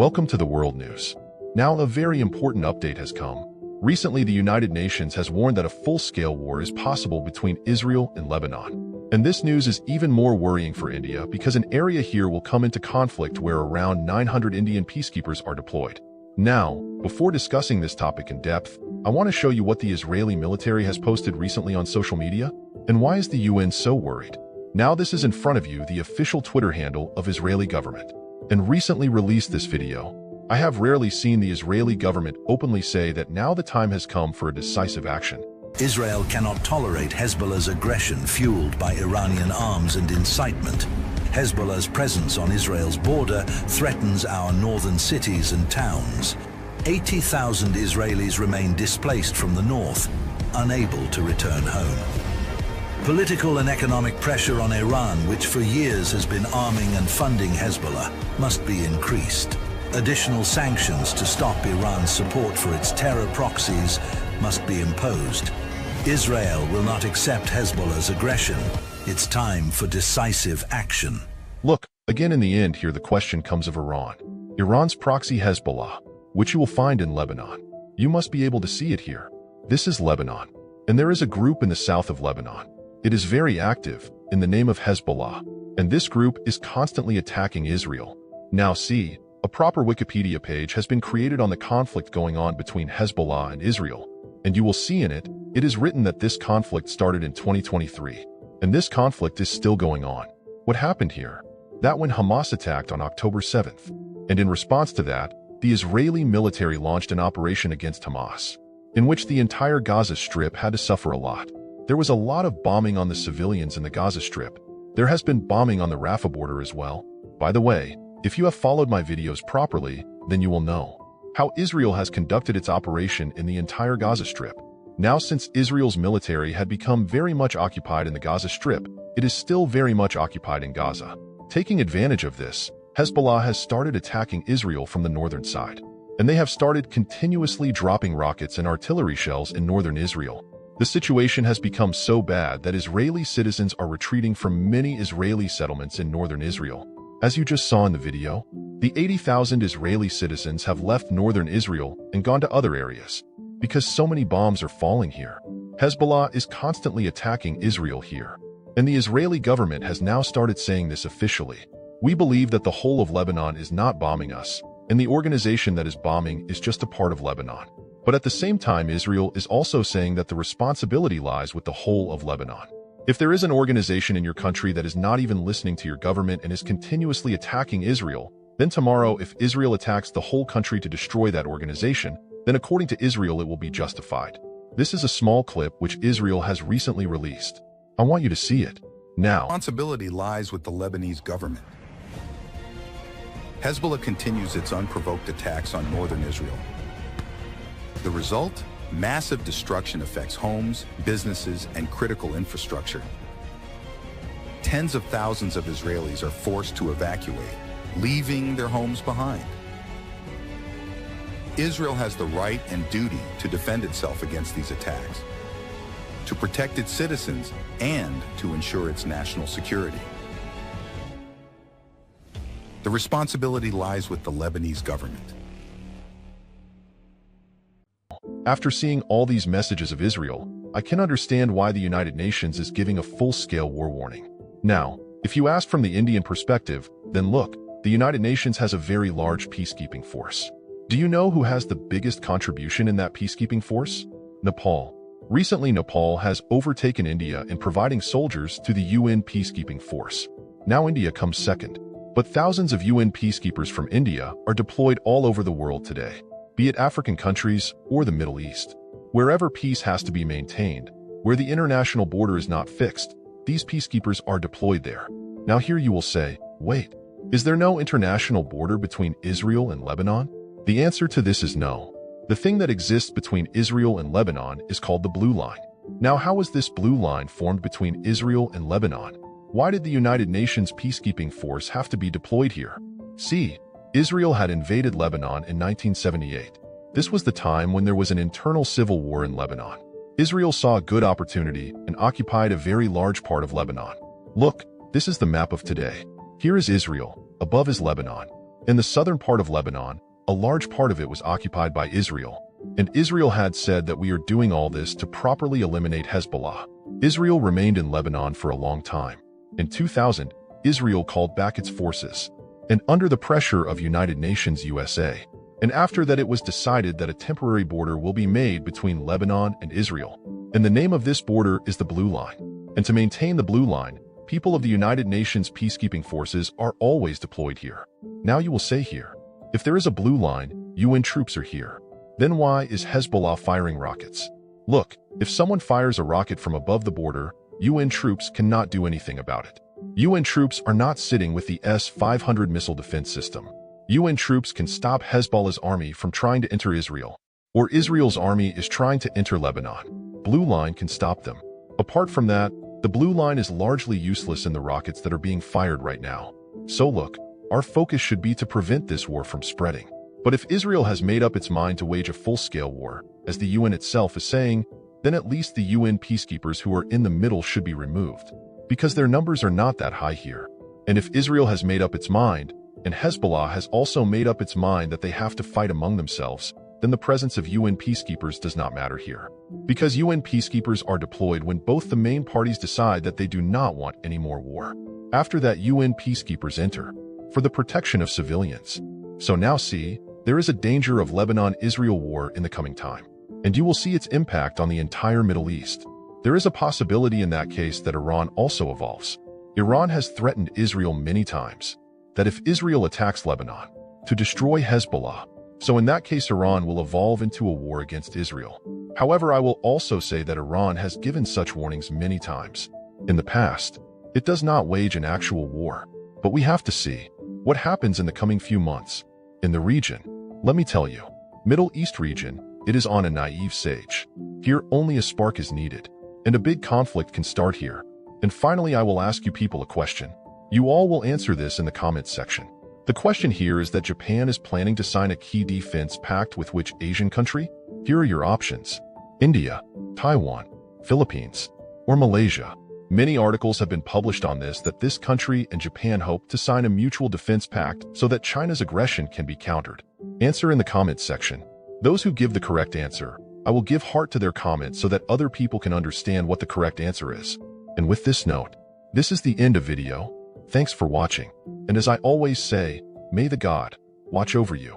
Welcome to the World News. Now, a very important update has come. Recently, the United Nations has warned that a full-scale war is possible between Israel and Lebanon. And this news is even more worrying for India because an area here will come into conflict where around 900 Indian peacekeepers are deployed. Now, before discussing this topic in depth, I want to show you what the Israeli military has posted recently on social media and why is the UN so worried. Now this is in front of you, the official Twitter handle of Israeli government, and recently released this video. I have rarely seen the Israeli government openly say that now the time has come for a decisive action. Israel cannot tolerate Hezbollah's aggression fueled by Iranian arms and incitement. Hezbollah's presence on Israel's border threatens our northern cities and towns. 80,000 Israelis remain displaced from the north, unable to return home. Political and economic pressure on Iran, which for years has been arming and funding Hezbollah, must be increased. Additional sanctions to stop Iran's support for its terror proxies must be imposed. Israel will not accept Hezbollah's aggression. It's time for decisive action. Look, again in the end here the question comes of Iran. Iran's proxy Hezbollah, which you will find in Lebanon. You must be able to see it here. This is Lebanon, and there is a group in the south of Lebanon. It is very active, in the name of Hezbollah, and this group is constantly attacking Israel. Now see, a proper Wikipedia page has been created on the conflict going on between Hezbollah and Israel, and you will see in it, it is written that this conflict started in 2023, and this conflict is still going on. What happened here? That when Hamas attacked on October 7th, and in response to that, the Israeli military launched an operation against Hamas, in which the entire Gaza Strip had to suffer a lot. There was a lot of bombing on the civilians in the Gaza Strip. There has been bombing on the Rafah border as well. By the way, if you have followed my videos properly, then you will know how Israel has conducted its operation in the entire Gaza Strip. Now, since Israel's military had become very much occupied in the Gaza Strip, it is still very much occupied in Gaza. Taking advantage of this, Hezbollah has started attacking Israel from the northern side, and they have started continuously dropping rockets and artillery shells in northern Israel. The situation has become so bad that Israeli citizens are retreating from many Israeli settlements in northern Israel. As you just saw in the video, the 80,000 Israeli citizens have left northern Israel and gone to other areas because so many bombs are falling here. Hezbollah is constantly attacking Israel here, and the Israeli government has now started saying this officially. We believe that the whole of Lebanon is not bombing us, and the organization that is bombing is just a part of Lebanon. But at the same time, Israel is also saying that the responsibility lies with the whole of Lebanon. If there is an organization in your country that is not even listening to your government and is continuously attacking Israel, then tomorrow if Israel attacks the whole country to destroy that organization, then according to Israel it will be justified. This is a small clip which Israel has recently released. I want you to see it. Now, Responsibility lies with the Lebanese government. Hezbollah continues its unprovoked attacks on northern Israel. The result? Massive destruction affects homes, businesses, and critical infrastructure. Tens of thousands of Israelis are forced to evacuate, leaving their homes behind. Israel has the right and duty to defend itself against these attacks, to protect its citizens, and to ensure its national security. The responsibility lies with the Lebanese government. After seeing all these messages of Israel, I can understand why the United Nations is giving a full-scale war warning. Now, if you ask from the Indian perspective, then look, the United Nations has a very large peacekeeping force. Do you know who has the biggest contribution in that peacekeeping force? Nepal. Recently, Nepal has overtaken India in providing soldiers to the UN peacekeeping force. Now India comes second. But thousands of UN peacekeepers from India are deployed all over the world today, be it African countries or the Middle East. Wherever peace has to be maintained, where the international border is not fixed, these peacekeepers are deployed there. Now here you will say, wait, is there no international border between Israel and Lebanon? The answer to this is no. The thing that exists between Israel and Lebanon is called the Blue Line. Now how was this blue line formed between Israel and Lebanon? Why did the United Nations peacekeeping force have to be deployed here? See, Israel had invaded Lebanon in 1978. This was the time when there was an internal civil war in Lebanon. Israel saw a good opportunity and occupied a very large part of Lebanon. Look, this is the map of today. Here is Israel, above is Lebanon. In the southern part of Lebanon, a large part of it was occupied by Israel, and Israel had said that we are doing all this to properly eliminate Hezbollah. Israel remained in Lebanon for a long time. In 2000, Israel called back its forces, and under the pressure of United Nations USA, and after that it was decided that a temporary border will be made between Lebanon and Israel. And the name of this border is the Blue Line. And to maintain the Blue Line, people of the United Nations peacekeeping forces are always deployed here. Now you will say here, if there is a blue line, UN troops are here. Then why is Hezbollah firing rockets? Look, if someone fires a rocket from above the border, UN troops cannot do anything about it. UN troops are not sitting with the S-500 missile defense system. UN troops can stop Hezbollah's army from trying to enter Israel, or Israel's army is trying to enter Lebanon. Blue Line can stop them. Apart from that, the Blue Line is largely useless in the rockets that are being fired right now. So look, our focus should be to prevent this war from spreading. But if Israel has made up its mind to wage a full-scale war, as the UN itself is saying, then at least the UN peacekeepers who are in the middle should be removed, because their numbers are not that high here. And if Israel has made up its mind, and Hezbollah has also made up its mind that they have to fight among themselves, then the presence of UN peacekeepers does not matter here. Because UN peacekeepers are deployed when both the main parties decide that they do not want any more war. After that, UN peacekeepers enter, for the protection of civilians. So now see, there is a danger of Lebanon-Israel war in the coming time, and you will see its impact on the entire Middle East. There is a possibility in that case that Iran also evolves. Iran has threatened Israel many times, that if Israel attacks Lebanon, to destroy Hezbollah. So in that case, Iran will evolve into a war against Israel. However, I will also say that Iran has given such warnings many times. In the past, it does not wage an actual war, but we have to see what happens in the coming few months. In the region, let me tell you, Middle East region, it is on a naive stage. Here only a spark is needed, and a big conflict can start here. And finally, I will ask you people a question. You all will answer this in the comments section. The question here is that Japan is planning to sign a key defense pact with which Asian country? Here are your options: India, Taiwan, Philippines, or Malaysia. Many articles have been published on this that this country and Japan hope to sign a mutual defense pact so that China's aggression can be countered. Answer in the comments section. Those who give the correct answer, I will give heart to their comments so that other people can understand what the correct answer is. And with this note, this is the end of video. Thanks for watching. And as I always say, may the God watch over you.